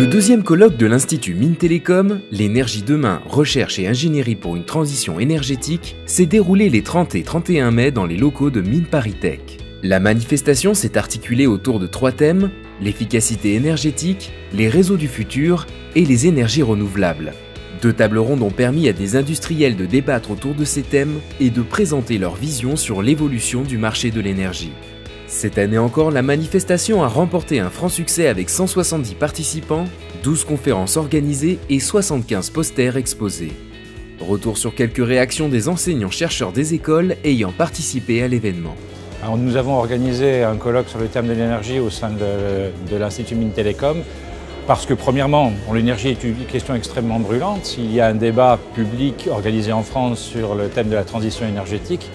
deuxième colloque de l'Institut Mines Télécom, l'énergie demain, recherche et ingénierie pour une transition énergétique, s'est déroulé les 30 et 31 mai dans les locaux de Mines Paris-Tech. La manifestation s'est articulée autour de 3 thèmes, l'efficacité énergétique, les réseaux du futur et les énergies renouvelables. 2 tables rondes ont permis à des industriels de débattre autour de ces thèmes et de présenter leur vision sur l'évolution du marché de l'énergie. Cette année encore, la manifestation a remporté un franc succès avec 170 participants, 12 conférences organisées et 75 posters exposés. Retour sur quelques réactions des enseignants-chercheurs des écoles ayant participé à l'événement. Alors, nous avons organisé un colloque sur le thème de l'énergie au sein de l'Institut Mines Télécom parce que premièrement, l'énergie est une question extrêmement brûlante. Il y a un débat public organisé en France sur le thème de la transition énergétique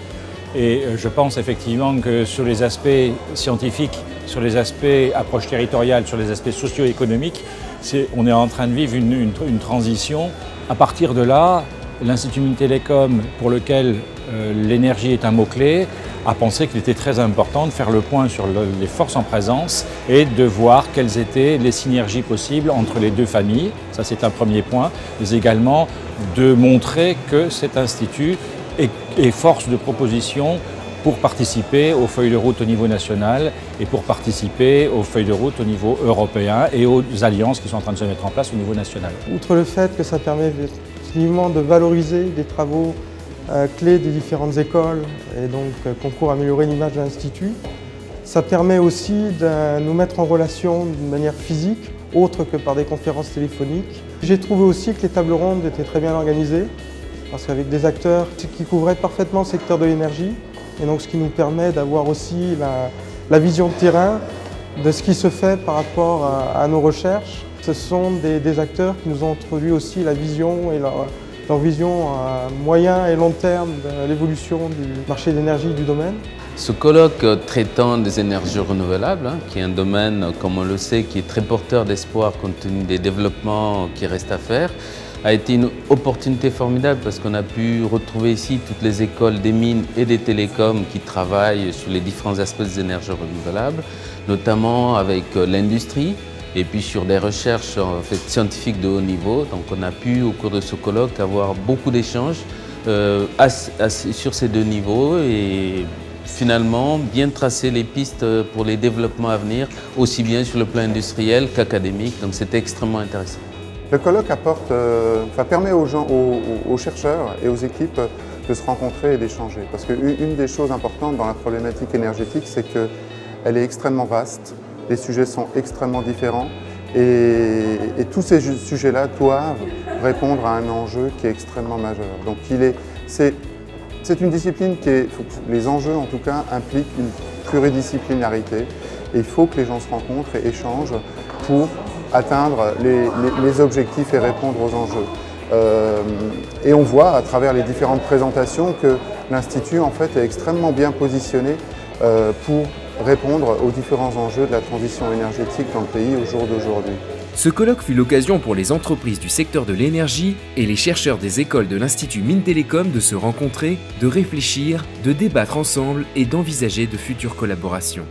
et je pense effectivement que sur les aspects scientifiques, sur les aspects approche territoriale, sur les aspects socio-économiques, on est en train de vivre une transition. À partir de là, l'Institut Mines Télécom, pour lequel l'énergie est un mot-clé, a pensé qu'il était très important de faire le point sur les forces en présence et de voir quelles étaient les synergies possibles entre les 2 familles. Ça, c'est un premier point, mais également de montrer que cet institut est force de proposition pour participer aux feuilles de route au niveau national et pour participer aux feuilles de route au niveau européen et aux alliances qui sont en train de se mettre en place au niveau national. Outre le fait que ça permet effectivement de valoriser des travaux clés des différentes écoles et donc concourt à améliorer l'image de l'Institut. Ça permet aussi de nous mettre en relation d'une manière physique, autre que par des conférences téléphoniques. J'ai trouvé aussi que les tables rondes étaient très bien organisées, parce qu'avec des acteurs qui couvraient parfaitement le secteur de l'énergie, et donc ce qui nous permet d'avoir aussi la vision de terrain de ce qui se fait par rapport à nos recherches. Ce sont des acteurs qui nous ont introduit aussi la vision et leur vision à moyen et long terme de l'évolution du marché de l'énergie du domaine. Ce colloque traitant des énergies renouvelables, qui est un domaine, comme on le sait, qui est très porteur d'espoir compte tenu des développements qui restent à faire, a été une opportunité formidable parce qu'on a pu retrouver ici toutes les écoles des mines et des télécoms qui travaillent sur les différents aspects des énergies renouvelables, notamment avec l'industrie, et puis sur des recherches scientifiques de haut niveau. Donc on a pu, au cours de ce colloque, avoir beaucoup d'échanges sur ces 2 niveaux et finalement bien tracer les pistes pour les développements à venir, aussi bien sur le plan industriel qu'académique. Donc c'était extrêmement intéressant. Le colloque permet aux chercheurs et aux équipes de se rencontrer et d'échanger. Parce qu'une des choses importantes dans la problématique énergétique, c'est qu'elle est extrêmement vaste. Les sujets sont extrêmement différents et tous ces sujets-là doivent répondre à un enjeu qui est extrêmement majeur. Donc c'est une discipline les enjeux en tout cas impliquent une pluridisciplinarité et il faut que les gens se rencontrent et échangent pour atteindre les objectifs et répondre aux enjeux. Et on voit à travers les différentes présentations que l'Institut en fait est extrêmement bien positionné pour répondre aux différents enjeux de la transition énergétique dans le pays au jour d'aujourd'hui. Ce colloque fut l'occasion pour les entreprises du secteur de l'énergie et les chercheurs des écoles de l'Institut Mines Télécom de se rencontrer, de réfléchir, de débattre ensemble et d'envisager de futures collaborations.